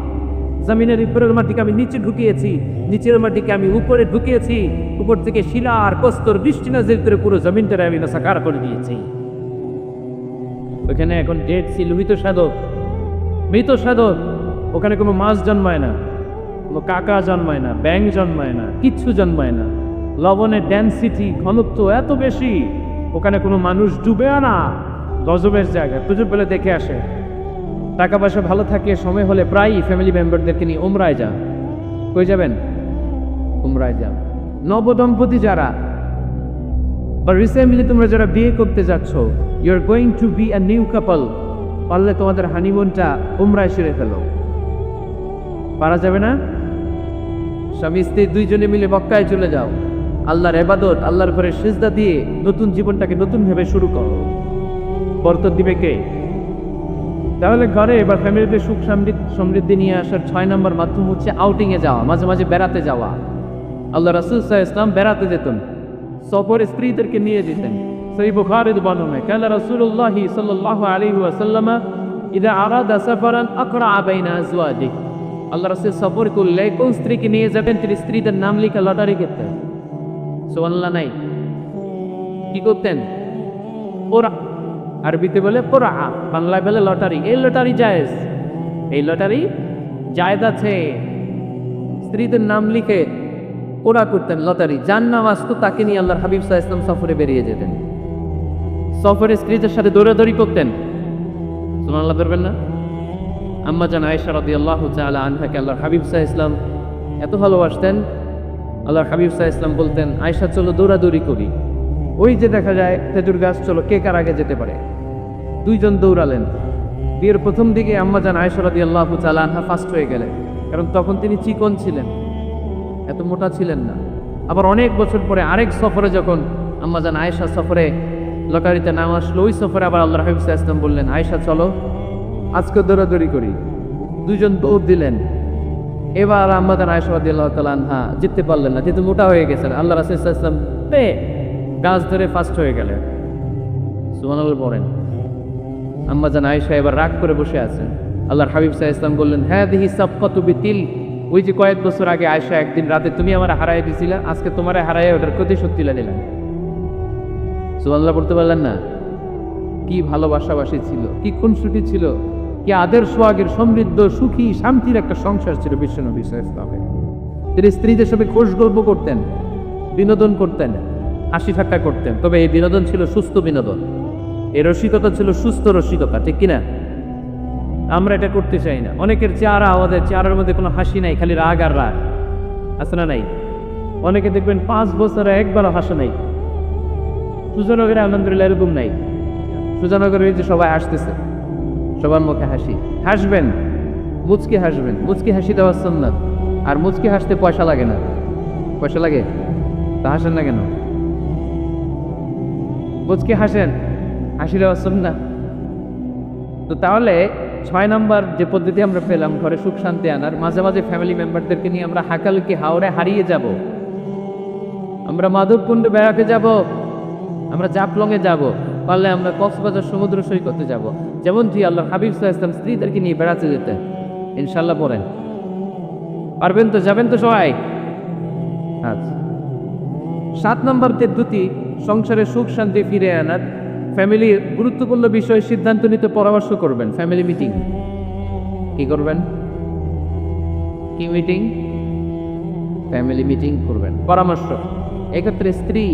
জমিনের উপরের মাটিকে আমি নিচে ঢুকিয়েছি, নিচের মাটিকে আমি উপরে ঢুকিয়েছি। উপর থেকে শিলা আর প্রস্তর বৃষ্টি নাযিল করে পুরো জমিনটারে আমি নাসাকার করে দিয়েছি। ওখানে এখন ডেড সি, লোহিত সাগর, মৃত সাগর। ওখানে কোনো মাছ জন্মায় না, কোনো কাকা জন্মায় না, ব্যাঙ জন্মায় না, কিচ্ছু জন্মায় না। লবণের ডেনসিটি, ঘনত্ব এত বেশি, ওখানে কোনো মানুষ ডুবেও না। গজবের জায়গা, সুযোগ পেলে দেখে আসে। টাকা পয়সা ভালো থাকে, সময় হলে প্রায়ই ফ্যামিলি মেম্বারদেরকে নিয়ে উমরায় যান। কই যাবেন? উমরায় যান। নবদম্পতি যারা বা রিসেন্টলি তোমরা যারা বিয়ে করতে যাচ্ছ, you are going to be a new couple, পারলে তোমাদের হানিমুনটা উমরায় সেরে ফেলো। পারা যাবে না? স্বামী স্ত্রী দুইজনে মিলে মক্কায় চলে যাও, আল্লাহর ইবাদত, আল্লাহর ঘরে সিজদা দিয়ে নতুন জীবনটাকে নতুন ভাবে শুরু করো। বরকত দিবে কে? তাহলে ঘরে এবার ফ্যামিলিতে সুখ সমৃদ্ধি নিয়ে আসার 6 নম্বর মাধ্যম হচ্ছে আউটিংয়ে যাওয়া, মাঝে মাঝে বেড়াতে যাওয়া। আল্লাহ রাসূল সাল্লাল্লাহু আলাইহি ওয়াসাল্লাম বেড়াতে যেতেন, সফরে স্ত্রীদেরকে নিয়ে যেতেন। সহিহ বুখারীর বর্ণনা, কালা রাসূলুল্লাহ সাল্লাল্লাহু আলাইহি ওয়াসাল্লাম ইযা আরাদা সাফারান আকরা বাইনা আজওয়াজি। আল্লাহ রাসূল সফর করলে কোন স্ত্রীকে নিয়ে যাবেন তিনি স্ত্রীদের নাম লিখে লটারি করতেন। সুবহানাল্লাহ নাই? কি করতেন? ওরা আরবিতে বলে কোরআ, বাংলায় বলে লটারি। এই লটারি জায়েজ, এই লটারি জায়েজ আছে। স্ত্রীদের নাম লিখে ওরা করতেন লটারি। যার নাম আসতো তাকে নিয়ে আল্লাহর হাবিব সাল্লাল্লাহু আলাইহি ওয়াসাল্লাম সফরে বেরিয়ে যেতেন। সফরে স্ত্রীদের সাথে দৌড়াদৌড়ি করতেন। সুবহানাল্লাহ ধরবেন না? আম্মা জান আয়েশা রাদিয়াল্লাহু তাআলা আনহাকে আল্লাহর হাবিব সাল্লাল্লাহু আলাইহি ওয়াসাল্লাম এত ভালোবাসতেন, আল্লাহর হাবিব সাল্লাল্লাহু আলাইহি ওয়াসাল্লাম বলতেন, আয়েশা চলো দৌড়াদৌড়ি করি। ওই যে দেখা যায় খেজুর গাছ, চলো কে কার আগে যেতে পারে। দুইজন দৌড়ালেন। বিয়ের প্রথম দিকে আম্মা জান আয়েশা রাদিয়াল্লাহু তাআলা আনহা ফার্স্ট হয়ে গেলেন, কারণ তখন তিনি চিকন ছিলেন, এত মোটা ছিলেন না। আবার অনেক বছর পরে আরেক সফরে যখন আম্মা জান আয়েশা সফরে লটারিতে নাম আসলো, ওই সফরে আবার আল্লাহর হাবিব সাল্লাল্লাহু আলাইহি ওয়াসাল্লাম বললেন, আয়েশা চলো আজকে দৌড়াদৌড়ি করি। দুইজন দৌড় দিলেন। এবার আম্মা জান আয়েশা রাদিয়াল্লাহু তাআলা আনহা জিততে পারলেন না, যেহেতু মোটা হয়ে গেছেন। আল্লাহ রাসূল সাল্লাল্লাহু আলাইহি ওয়াসাল্লাম গাছ ধরে ফার্স্ট হয়ে গেলেন। সুবহানাল্লাহ বলেন। আম্মা জান আয়েশা এবার রাগ করে বসে আছেন। আল্লাহর হাবিব সাল্লাল্লাহু আলাইহি ওয়াসাল্লাম বললেন, হাদিহি সাফকাতু বিতিল। ওই যে কয়েক বছর আগে আয়েশা একদিন রাতে তুমি আমার হারাই দিছিলা, আজকে তোমারে হারাই ওটার প্রতিশোধ তুলে নিলাম। সুবহানাল্লাহ বলতে পারলেন না? কি ভালোবাসাবাসী ছিল, কি খুনসুটি ছিল, কি আদের সোহাগের সমৃদ্ধ সুখী শান্তির একটা সংসার ছিল বিশ্বনবী সাল্লাল্লাহু আলাইহি ওয়াসাল্লামের। তিনি স্ত্রীদের সাথে খোশ গল্প করতেন, বিনোদন করতেন, হাসি ঠাট্টা করতেন। তবে এই বিনোদন ছিল সুস্থ বিনোদন, এই রসিকতা ছিল সুস্থ রসিকতা, ঠিক কিনা? আমরা এটা করতে চাই না। অনেকের চেহারা, আমাদের চেহারার মধ্যে কোনো হাসি নাই, খালি রাগ আর রাগ, আছে না নাই? অনেকে দেখবেন 5 বছরে একবারও হাসে নাই। সুজানগরে আলহামদুলিল্লাহ এরকম নাই। সুজানগরে যে সবাই আসতেছে, সবার মুখে হাসি। হাসবেন, মুচকি হাসবেন, মুচকি হাসি দেওয়ার সুন্নাত। আর মুচকি হাসতে পয়সা লাগে না। পয়সা লাগে? তা হাসেন না কেন? মুচকি হাসেন, হাসি দেওয়ার সুন্নাত। তো তাহলে 6 নম্বর যে পদ্ধতি আমরা পেলাম ঘরে সুখ শান্তি আনার, মাঝে মাঝে ফ্যামিলি মেম্বারদেরকে নিয়ে আমরা হাকালুকি হাওড়ে হারিয়ে যাব, আমরা মাধবকুণ্ডে বেড়াতে যাব, আমরা জাফলংয়ে যাব, পারলে আমরা কক্সবাজার সমুদ্র সৈকতে যাব। যেমনটি আল্লাহর হাবিব সাল্লাল্লাহু আলাইহি ওয়াসাল্লাম স্ত্রীদেরকে নিয়ে বেড়াতে যেতেন। ইনশাআল্লাহ পড়েন, পারবেন তো? যাবেন তো সবাই? আচ্ছা। 7 নম্বর পদ্ধতি সংসারে সুখ শান্তি ফিরে আনার, ফ্যামিলির গুরুত্বপূর্ণ বিষয়ে সিদ্ধান্ত নিতে পরামর্শ করবেন। Family meeting. কি করবেন? কি মিটিং? ফ্যামিলি মিটিং করবেন, পরামর্শ। এক্ষেত্রে স্ত্রী,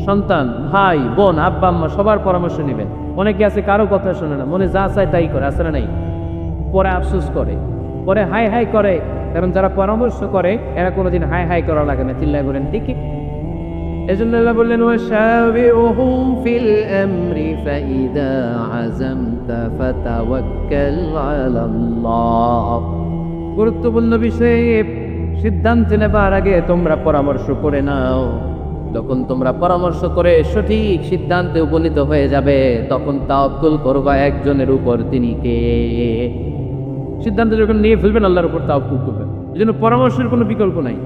সন্তান, ভাই, বোন, আব্বা আম্মা সবার পরামর্শ নেবেন। অনেকে আছে কারো কথা শোনে না, মনে যা চায় তাই করে, আছে না নাই? পরে আফসোস করে, পরে হাই হাই করে। কারণ যারা পরামর্শ করে এরা কোনোদিন হাই হাই করা লাগে না, চিল্লায় করেন ঠিকই। এজন্য আল্লাহ বললেন ওয়াশাবিরহুম ফিল আমরি ফাইদা আযামতা ফাতাওয়াক্কাল আলাল্লাহ। গুরুত্বপূর্ণ বিষয়ে সিদ্ধান্ত নেবার আগে তোমরা পরামর্শ করে নাও। যখন তোমরা পরামর্শ করে সঠিক সিদ্ধান্তে উপনীত হয়ে যাবে তখন তাওয়াক্কুল করবা একজনের উপর, তিনি কে? সিদ্ধান্ত যখন নিয়ে ফেলবেন আল্লাহর উপর তাওয়াক্কুল করবেন। এই জন্য পরামর্শের কোনো বিকল্প নাই।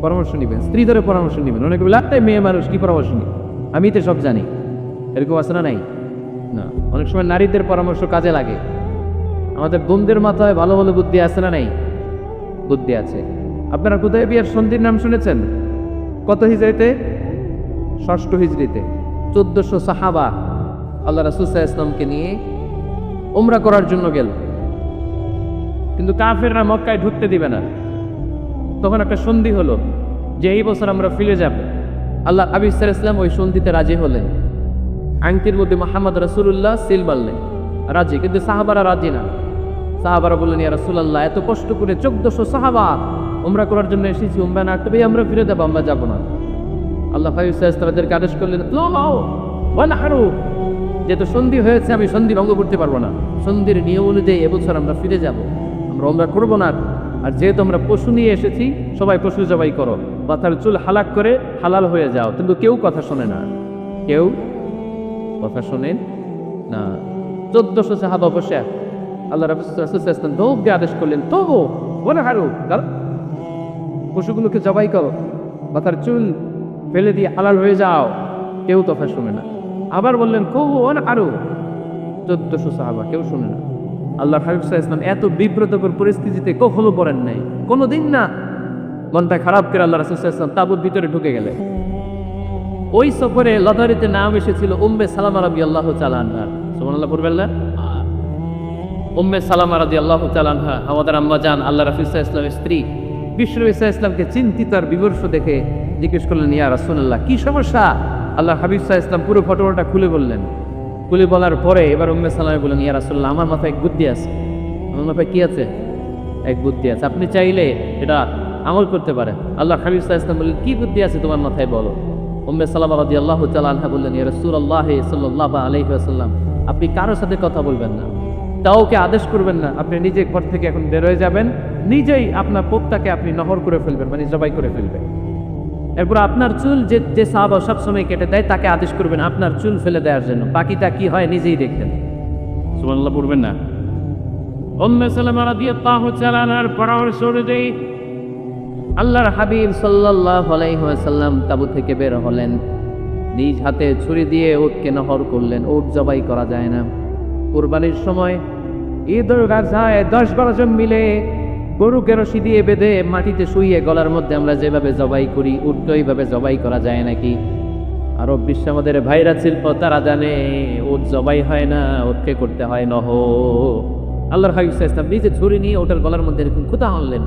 পরামর্শ নেবেন, স্ত্রী ধরে পরামর্শ নেবেন। অনেকে বলে তাই মেয়ে মানুষ কি পরামর্শ নিই, আমি তো সব জানি, এরকম আছে না? নাই না, অনেক সময় নারীদের পরামর্শ কাজে লাগে। আমাদের বোনদের মাথায় ভালো ভালো বুদ্ধি আছে না? নাই, বুদ্ধি আছে। আপনারা কোথায় বিয়ার সন্ধির নাম শুনেছেন? কত হিজরিতে? 6ষ্ঠ হিজরিতে 1400 সাহাবা আল্লাহ রাসূল সাল্লাল্লাহু আলাইহি ওয়াসাল্লামকে নিয়ে উমরা করার জন্য গেল, কিন্তু কাফেররা মক্কায় ঢুকতে দিবে না। তখন একটা সন্ধি হলো যে এই বছর আমরা ফিরে যাব। আল্লাহ হাবিব সাল্লাল্লাহু আলাইহি ওয়াসাল্লাম ওই সন্ধিতে রাজি হলেন। আংটির মধ্যে মুহাম্মদ রাসূলুল্লাহ সিল বাঁধলেন, রাজি। কিন্তু সাহাবারা রাজি না। সাহাবারা বললেন, ইয়া রাসূলুল্লাহ, এত কষ্ট করে 1400 সাহাবা উমরা করার জন্য এসেছি, উমরা না করতে আমরা ফিরে যাবো, আমরা যাবো না। আল্লাহ হাবিব সাল্লাল্লাহু আলাইহি ওয়াসাল্লাম তাদেরকে আদেশ করলেন, লাও ওয়ানহারু, যেহেতু সন্ধি হয়েছে আমি সন্ধি ভঙ্গ করতে পারবো না, সন্ধির নিয়ম অনুযায়ী এবছর আমরা ফিরে যাব, আমরা উমরা করবো না। আর যেহেতু আমরা পশু নিয়ে এসেছি, সবাই পশু জবাই করো, মাথার চুল হালাক করে হালাল হয়ে যাও। কিন্তু কেউ কথা শোনে না, কেউ কথা শোনেন না। 1400 সাহাবা বসে আল্লাহ রাসূল সাল্লাল্লাহু আলাইহি ওয়াসাল্লাম দৌড়ে আদেশ করলেন, তবু ওয়ানহারু, পশুগুলোকে জবাই করো, মাথার চুল ফেলে দিয়ে হালাল হয়ে যাও। কেউ কথা শুনে না। আবার বললেন কবু ওয়ানহারু, 1400 সাহাবা, কেউ শুনে না। আল্লাহ হাবিব সাল্লাল্লাহু আলাইহি ওয়াসাল্লাম এত বিব্রতকর পরিস্থিতিতে কখনো পড়েন নাই, কোনোদিন না। মনটা খারাপ করে আল্লাহ রাসূল সাল্লাল্লাহু আলাইহি ওয়াসাল্লাম তাঁবুর ভিতরে ঢুকে গেলেন। ওই সফরে লতারিতে নাম এসেছিল উম্মে সালামা রাদিয়াল্লাহু তাআলা আনহা। সুবহানাল্লাহ পড়বেন না? উম্মে সালামা রাদিয়াল্লাহু তাআলা আনহা আমাদের আম্মা জান, আল্লাহ রাসূল সাল্লাল্লাহু আলাইহি ওয়াসাল্লামের স্ত্রী। বিশ্বনবী সাল্লাল্লাহু আলাইহি ওয়াসাল্লামকে চিন্তিত আর বিমর্ষ দেখে জিজ্ঞেস করলেন, ইয়া রাসূলুল্লাহ, কি সমস্যা? আল্লাহ হাবিব সাল্লাল্লাহু আলাইহি ওয়াসাল্লাম পুরো ঘটনাটা খুলে বললেন। খুলে বলার পরে এবার উম্মে সালামা বললেন, ইয়া রাসূলুল্লাহ, আমার মাথায় এক বুদ্ধি আছে। আমার মাথায় কি আছে? এক বুদ্ধি আছে, আপনি চাইলে এটা আমল করতে পারেন। আল্লাহ হাবিব সাল্লাল্লাহু আলাইহি ওয়াসাল্লাম বললেন, কি বুদ্ধি আছে তোমার মাথায়, বলো। উম্মে সালামা রাদিয়াল্লাহু তাআলা আনহা বললেন, ইয়া রাসূলুল্লাহ সাল্লাল্লাহু আলাইহি ওয়াসাল্লাম, আপনি কারোর সাথে কথা বলবেন না, কাউকে আদেশ করবেন না, আপনি নিজে ঘর থেকে এখন বের হয়ে যাবেন, নিজেই আপনার পোপটাকে আপনি নহর করে ফেলবেন, মানে জবাই করে ফেলবেন। এরপর আপনার চুল যে সাহাবা সবসময় কেটে দেয় তাকে আদেশ করবেন আপনার চুল ফেলে দেওয়ার জন্য, বাকিটা কি হয় নিজেই দেখবেন। সুবহানাল্লাহ পড়বেন না? উম্মে সালামা রাদিয়াল্লাহু তাআলা আনহার পরামর্শ অনুযায়ী আল্লাহর হাবিব সাল্লাল্লাহু আলাইহি ওয়াসাল্লাম তাবু থেকে বের হলেন। নিজ হাতে ছুরি দিয়ে উটকে নহর করলেন। উট জবাই করা যায় না। কুরবানির সময় ঈদুল আযহায় 10-12 জন মিলে গরুকে রশি দিয়ে বেঁধে মাটিতে শুইয়ে গলার মধ্যে আমরা যেভাবে জবাই করি, উটকে ওইভাবে জবাই করা যায় নাকি? আরব বিশ্বে আমাদের ভাইরা শিল্প, তারা জানে উট জবাই হয় না, উটকে করতে হয় নহর। আল্লাহর হাবিব সাল্লাল্লাহু আলাইহি ওয়াসাল্লাম নিজে ছুরি নিয়ে ওটার গলার মধ্যে এরকম খুঁতা আনলেন,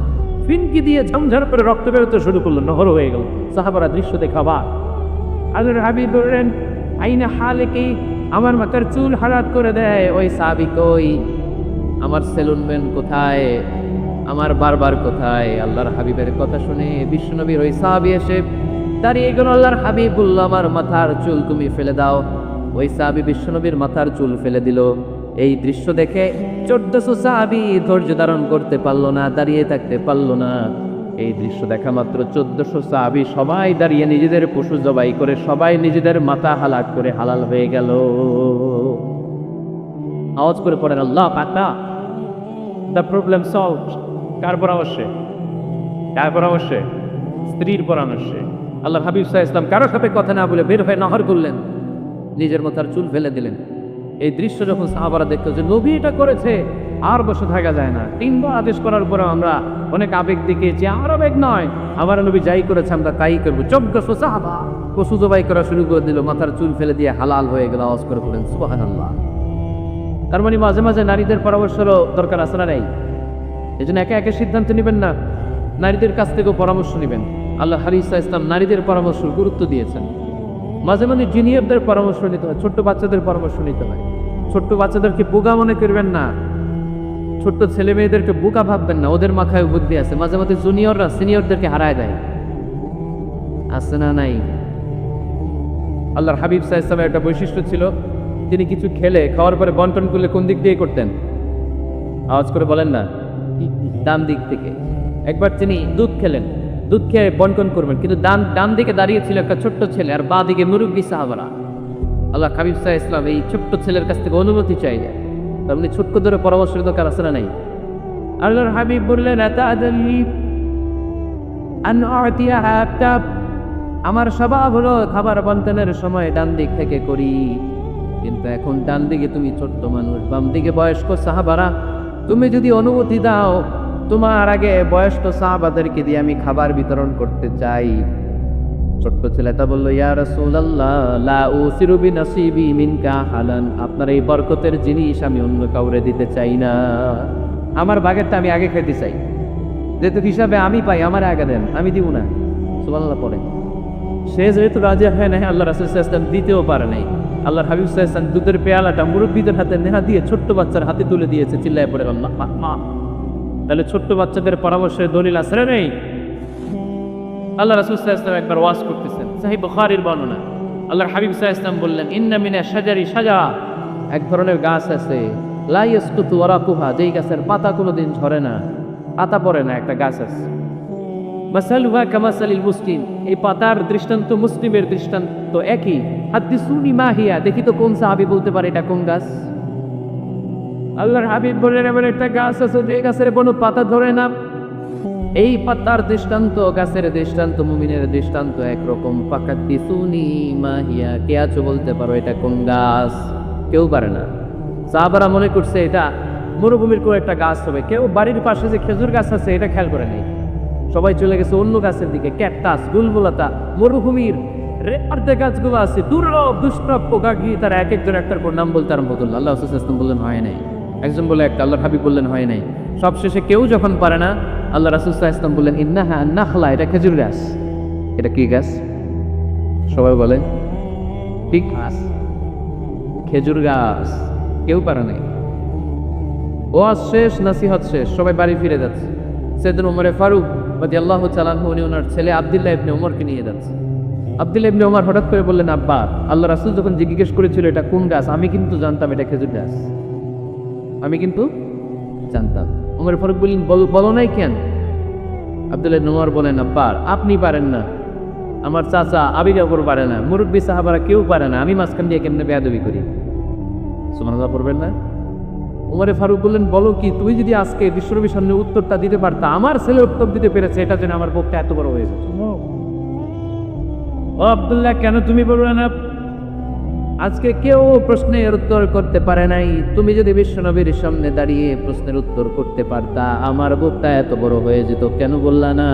ফিনকি দিয়ে ঝমঝর করে রক্ত বেরোতে শুরু করলো, নহর হয়ে গেল। সাহাবারা দৃশ্য দেখে অবাক। আল্লাহর হাবিব বললেন, আইনা হালিকি, আমার মাথার চুল হারাত করে দেয় ওই সাহাবী কই? আমার সেলুনম্যান কোথায়? আমার বারবার কোথায়? আল্লাহর হাবিবের কথা শুনে বিশ্বনবীর ওই সাহাবী এসে দাঁড়িয়ে গেল। আল্লাহর হাবিব বলল, আমার মাথার চুল তুমি ফেলে দাও। ওই সাহাবী বিশ্বনবীর মাথার চুল ফেলে দিল। এই দৃশ্য দেখে 1400 সাহাবী ধৈর্য ধারণ করতে পারলো না, দাঁড়িয়ে থাকতে পারলো না। এই দৃশ্য দেখা মাত্র 1400 সাহাবী সবাই দাঁড়িয়ে নিজেদের পশু জবাই করে সবাই নিজেদের মাথা হালাক করে হালাল হয়ে গেল। আওয়াজ করে পড়েন আল্লাহ পাতা। The problem solved. কার পরামর্শে? কার পরামর্শে? স্ত্রীর পরামর্শে। আল্লাহ হাবিব সাল্লাল্লাহু আলাইহি ওয়াসাল্লাম কারোর সাথে কথা না বলে বের হয়ে নহর করলেন, নিজের মাথার চুল ফেলে দিলেন। এই দৃশ্য যখন সাহাবারা দেখতো যে নবী এটা করেছে, আর বসে থাকা যায় না। 3 বার আদেশ করার পরে আমরা অনেক আবেগ দেখিয়েছি, আর আবেগ নয়, আমার নবী যাই করেছে আমরা তাই করবো। 1400 সাহাবা পশু জবাই করা শুরু করে দিল, মাথার চুল ফেলে দিয়ে হালাল হয়ে গেল। আওয়াজ করে বলেন সুবহানাল্লাহ। তার মানে মাঝে মাঝে নারীদের পরামর্শেরও দরকার আছে না? নাই। এই জন্য একে একে সিদ্ধান্ত নেবেন না, নারীদের কাছ থেকেও পরামর্শ নেবেন। আল্লাহ হাবিব সাল্লাল্লাহু আলাইহি ওয়াসাল্লাম নারীদের পরামর্শ গুরুত্ব দিয়েছেন। মাঝে মাঝে জুনিয়রদের পরামর্শ নিতে হয়, ছোট্ট বাচ্চাদের পরামর্শ নিতে হয়। ছোট্ট বাচ্চাদেরকে বোকা মনে করবেন না, ছোট্ট ছেলে মেয়েদেরকে বোকা ভাববেন না, ওদের মাথায় বুদ্ধি আছে। মাঝে মাঝে জুনিয়ররা সিনিয়রদেরকে হারায় দেয়, আছে না? নাই। আল্লাহর হাবিব সাল্লাল্লাহু আলাইহি ওয়াসাল্লামের একটা বৈশিষ্ট্য ছিল, তিনি কিছু খেলে খাওয়ার পরে বন্টন করলে কোন দিক দিয়ে করতেন? আওয়াজ করে বলেন না, ডান দিক থেকে। একবার তিনি দুধ খেলেন, দুধ খেয়ে বন্টন করবেন, কিন্তু ডান দিকে দাঁড়িয়ে ছিল একটা ছোট্ট ছেলে, আর বাঁ দিকে মুরব্বী সাহাবারা। আল্লাহ হাবিব সাল্লাল্লাহু আলাইহি ওয়াসাল্লাম এই ছোট্ট ছেলের কাছ থেকে অনুমতি চাই যায়, তার মানে ছোট্ট ধরে পরামর্শের দরকার আছে না নাই? আল্লাহর হাবিব বললেন, আতা'দালি আন উ'তিয়া আতাব, আমার স্বভাব হলো খাবার বন্টনের সময় ডান দিক থেকে করি, কিন্তু এখন ডান দিকে তুমি ছোট্ট মানুষ, বাম দিকে বয়স্ক সাহাবারা, তুমি যদি অনুমতি দাও তোমার আগে বয়স্ক সাহাবাদেরকে দিয়ে আমি খাবার বিতরণ করতে চাই। ছোট্ট ছেলেটা বলল, ইয়া রাসূলুল্লাহ লা উসিরু বিনাসিবি মিনকা হালান, আপনার এই বরকতের জিনিস আমি অন্য কাউরে দিতে চাই না, আমার ভাগেরটা আমি আগে খেতে চাই, যেহেতু হিসাবে আমি পাই আমার আগে দেন, আমি দিব না। সুবহানাল্লাহ পড়ে। সে যেহেতু রাজি হয় নাই, আল্লাহ রাসূল সাল্লাল্লাহু আলাইহি ওয়াসাল্লাম দিতেও পারে নাই। আল্লাহর হাবিব সাল্লাল্লাহু আলাইহি ওয়াসাল্লাম দুধের পেয়ালাটা মুরব্বীদের হাতে নেহা দিয়ে ছোট্ট বাচ্চার হাতে তুলে দিয়েছে, চিল্লায় পড়ে আল্লাহ মা। তাহলে ছোট্ট বাচ্চাদের পরামর্শের দলিল আছে না নেই? আল্লাহ রাসূল সাল্লাল্লাহু আলাইহি ওয়াসাল্লাম একবার ওয়াজ করতেছেন, সহিহ বুখারীর বর্ণনা। আল্লাহর হাবিব সাল্লাল্লাহু আলাইহি ওয়াসাল্লাম বললেন, ইন্না মিনা শাজারি শাজারা, এক ধরনের গাছ আছে, লা ইয়াসকুতু ওয়ারাকুহা, যেই গাছের পাতা কোনোদিন ঝরে না, পাতা পড়ে না, একটা গাছ আছে। মাসালুহা কামাসালিল মুসলিম, এই পাতার দৃষ্টান্ত মুসলিমের দৃষ্টান্ত একই। হাদিসুনি মা হিয়া, দেখি তো কোন সাহাবী বলতে পারে এটা কোন গাছ? আল্লাহর হাবিব বললেন, এমন একটা গাছ আছে যে গাছের কোনো পাতা ধরে না। এই পাতার দৃষ্টান্ত, গাছের দৃষ্টান্ত, মুমিনের দৃষ্টান্ত একরকম। ফাকাদিসুনি মা হিয়া, কে আছো বলতে পারো এটা কোন গাছ? কেউ পারে না। সাহাবারা মনে করছে এটা মরুভূমির কোনো একটা গাছ হবে, কেউ বাড়ির পাশে যে খেজুর গাছ আছে এটা খেয়াল করে নেই, সবাই চলে গেছে অন্য গাছের দিকে। ক্যাকটাস, গুলগুলাতা, মরুভূমির রেপারতে গাছগুলো আছে, দুর্লভ দুষ্প্রাপ্য গাগি, তারা এক একজন একটার করে নাম বলতে আরম্ভ করলো। আল্লাহ রাসূল সাল্লাল্লাহু আলাইহি ওয়াসাল্লাম বললেন হয় নাই, একজন বলে একটা, আল্লাহর হাবিব বললেন হয় নাই। সবশেষে কেউ যখন পারে না, আল্লাহ রাসূল সাল্লাল্লাহু আলাইহি ওয়াসাল্লাম বললেন, ইন্নাহা নাখলা, এটা খেজুর গাছ। এটা কি গাছ? সবাই বলে ঠিক গাছ, খেজুর গাছ। কেউ পারে নাই। ওয়াজ শেষ, নসিহত শেষ, সবাই বাড়ি ফিরে যাচ্ছে। সাইয়েদনা ওমর ফারুক রাদিয়াল্লাহু তাআলা আনহু উনি ওনার ছেলে আব্দুল্লাহ ইবনে ওমরকে নিয়ে যাচ্ছে। আব্দুল্লাহ ইবনে ওমর হঠাৎ করে বললেন, আব্বা, আল্লাহ রাসূল যখন জিজ্ঞেস করেছিল এটা কোন গাছ, আমি কিন্তু জানতাম এটা খেজুর গাছ, আমি কিন্তু জানতাম। ওমর ফারুক বললেন, বলো নাই কেন? আব্দুল্লাহ ইবনে ওমর বলেন, আব্বা আপনি পারেন না, আমার চাচা আবু বকর পারে না, মুরব্বী সাহাবারা কেউ পারে না, আমি মাঝখান দিয়ে কেমনে বেয়াদবি করি? সুবহানাল্লাহ পড়বেন না? ওমর ফারুক বললেন, বলো কি, তুই যদি আজকে বিশ্বনবীর সামনে উত্তরটা দিতে পারতা, আমার ছেলে উত্তর দিতে পেরেছে, এটা যেন আমার পক্ষে এত বড় হয়ে যেত। ও আব্দুল্লাহ, কেন তুমি বলবে না? আজকে কেউ প্রশ্নের উত্তর করতে পারে নাই, তুমি যদি বিশ্বনবীর সামনে দাঁড়িয়ে প্রশ্নের উত্তর করতে পারতা, আমার বুকটা এত বড় হয়ে যেত, কেন বললা না?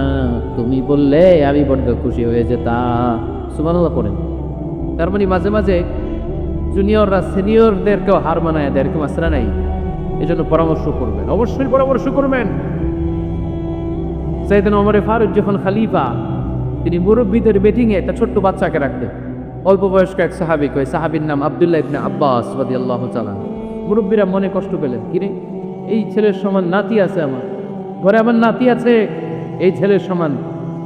তুমি বললে আমি বড্ড খুশি হয়ে যেতাম। সুবহানাল্লাহ পড়েন। তার মানে মাঝে মাঝে জুনিয়ররা সিনিয়রদেরকেও হার মানায় দেয়, এরকম আসরা নাই? এই জন্য পরামর্শ করবেন, অবশ্যই পরামর্শ করবেন। সাইয়েদনা ওমর ফারুক যখন খলিফা, তিনি মুরব্বীদের মিটিংয়ে একটা ছোট্ট বাচ্চাকে রাখতেন, অল্প বয়স্ক এক সাহাবী, ওই সাহাবীর নাম আব্দুল্লাহ ইবনে আব্বাস রাদিয়াল্লাহু তাআলা। মুরব্বীরা মনে কষ্ট পেলেন, কিরে এই ছেলের সমান নাতি আছে, আমার ঘরে আমার নাতি আছে, এই ছেলের সমান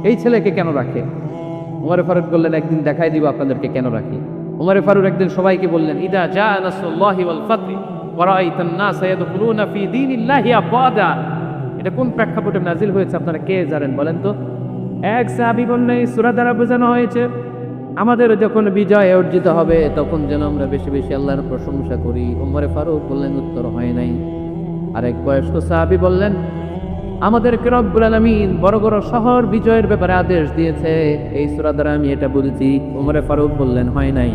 এই ছেলেকে কেন রাখে? ওমর ফারুক বললেন, একদিন দেখাই দিব আপনাদেরকে কেন রাখি। ওমর ফারুক একদিন সবাইকে বললেন, ইদা জা নাসরুল্লাহি ওয়াল ফাতহ ওয়া রাআইতান নাস ইয়াদখুলুনা ফি দীনিল্লাহি আফওয়াজা, এটা কোন প্রেক্ষাপটে নাজিল হয়েছে আপনারা কে জানেন বলেন তো? এক সাহাবী বললেন, এই সূরা দ্বারা বোঝানো হয়েছে আমাদের যখন বিজয় অর্জিত হবে তখন যেন আমরা বেশি বেশি আল্লাহর প্রশংসা করি। ওমর ফারুক বললেন, উত্তর হয় নাই। আরেক বয়স্ক সাহাবী বললেন, আমাদেরকে রব্বুল আলামিন বড় বড় শহর বিজয়ের ব্যাপারে আদেশ দিয়েছে, এই সূরা দ্বারা আমি এটা বুঝেছি। ওমর ফারুক বললেন, হয় নাই।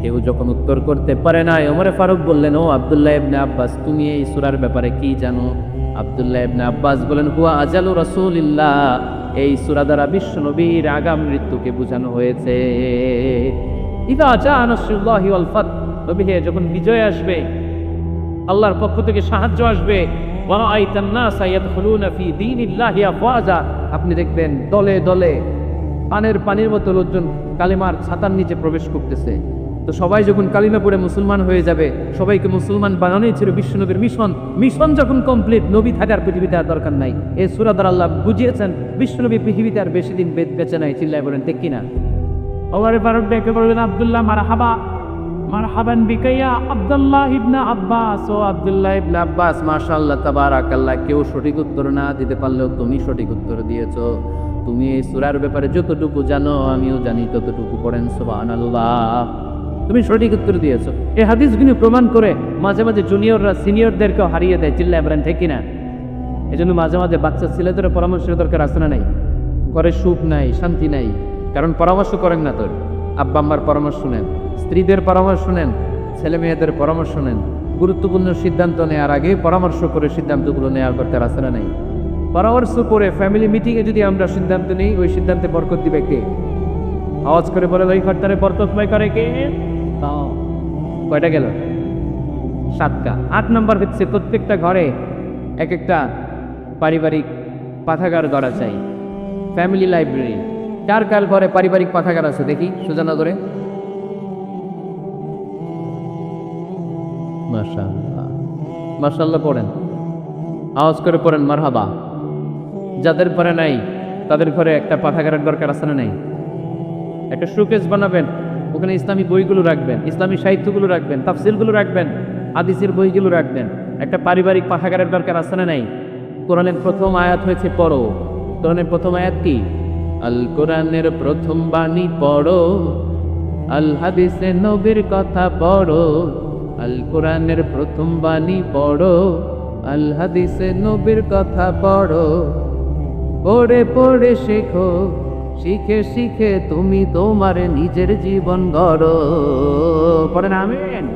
কেউ যখন উত্তর করতে পারে নাই, ওমর ফারুক বললেন, ও আব্দুল্লাহ ইবনে আব্বাস, তুমি এই সূরার ব্যাপারে কি জানো? আব্দুল্লাহ ইবনে আব্বাস বলেন, হুয়া আজালু রাসূলিল্লাহ, এই সূরা দ্বারা বিশ্ব নবীর আগাম মৃত্যুকে বোঝানো হয়েছে। ইদা জা নাসরুল্লাহি ওয়াল ফাতহ, নবী হে যখন বিজয় আসবে, আল্লাহর পক্ষ থেকে সাহায্য আসবে, ওয়া রাআইতান নাস ইয়াদখুলুনা ফি দীনিল্লাহি আফওয়াজা, আপনি দেখবেন দলে দলে পানির মতো লোকজন কালিমার ছাতার নিচে প্রবেশ করতেছে। তো সবাই যখন কালিমা পড়ে মুসলমান হয়ে যাবে, সবাইকে মুসলমান বানানোই ছিল বিশ্বনবীর মিশন যখন কমপ্লিট, নবী থাকার পৃথিবীতে আর দরকার নাই। এই সূরা দ্বারা আল্লাহ বুঝিয়েছেন বিশ্বনবী পৃথিবীতে আর বেশি দিন বেঁচে নাই। চিল্লায় বলেন ঠিক কিনা? ওমরে ফারুক ডেকে বললেন, আব্দুল্লাহ মারহাবা, মারহাবান বিকা ইয়া আব্দুল্লাহ ইবনে আব্বাস। ও আব্দুল্লাহ ইবনে আব্বাস, মাশাআল্লাহ তাবারাকাল্লাহ, কেউ সঠিক উত্তর না দিতে পারলেও তুমি সঠিক উত্তর দিয়েছো। তুমি এই সূরার ব্যাপারে যতটুকু জানো আমিও জানি ততটুকু। পড়েন সুবহানাল্লাহ। তুমি সঠিক উত্তর দিয়েছো। এই হাদিসগুলো প্রমাণ করে মাঝে মাঝে জুনিয়ররা সিনিয়রদেরকেও হারিয়ে দেয়। চিল্লায় বলেন ঠিক কিনা? এই জন্য মাঝে মাঝে বাচ্চা ছেলেদের পরামর্শের দরকার আছে না নাই? ঘরে সুখ নাই, শান্তি নাই, কারণ পরামর্শ করেন না। তোর আব্বা আম্মার পরামর্শ নেন, স্ত্রীদের পরামর্শ নেন, ছেলে মেয়েদের পরামর্শ নেন। গুরুত্বপূর্ণ সিদ্ধান্ত নেওয়ার আগে পরামর্শ করে সিদ্ধান্তগুলো নেওয়ার দরকার আছে না নাই? পরামর্শ করে ফ্যামিলি মিটিংয়ে যদি আমরা সিদ্ধান্ত নিই, ওই সিদ্ধান্তে বরকত দিবে কে? আওয়াজ করে বলে, ওই ঘরটারে বরকতময় করে কে? তাও কয়টা গেল? 7টা। 8 নম্বর হচ্ছে প্রত্যেকটা ঘরে এক একটা পারিবারিক পাঠাগার গড়া চাই, ফ্যামিলি লাইব্রেরি। কার কার ঘরে পারিবারিক পাঠাগার আছে দেখি, সুজানা ধরে। মাশাআল্লাহ, মাশাআল্লাহ পড়েন, আওয়াজ করে পড়েন মারহাবা। যাদের ঘরে নাই তাদের ঘরে একটা পাঠাগারের দরকার আছে না নাই? একটা শোকেস বানাবেন, ওখানে ইসলামী বইগুলো রাখবেন, ইসলামী সাহিত্যগুলো রাখবেন, তাফসিরগুলো রাখবেন, হাদিসের বইগুলো রাখবেন। একটা পারিবারিক পাঠাগারের দরকার আছে না নাই? কোরআনের প্রথম আয়াত হয়েছে পড়ো। কোরআনের প্রথম আয়াত কি? আল কোরআনের প্রথম বাণী পড়ো, আল হাদিসে নবীর কথা পড়ো। আল কোরআনের প্রথম বাণী পড়ো, আল হাদিসে নবীর কথা পড়ো। পড়ে পড়ে শেখো, শিখে শিখে তুমি তোমার নিজের জীবন গড়ো। পড়েন আমিন।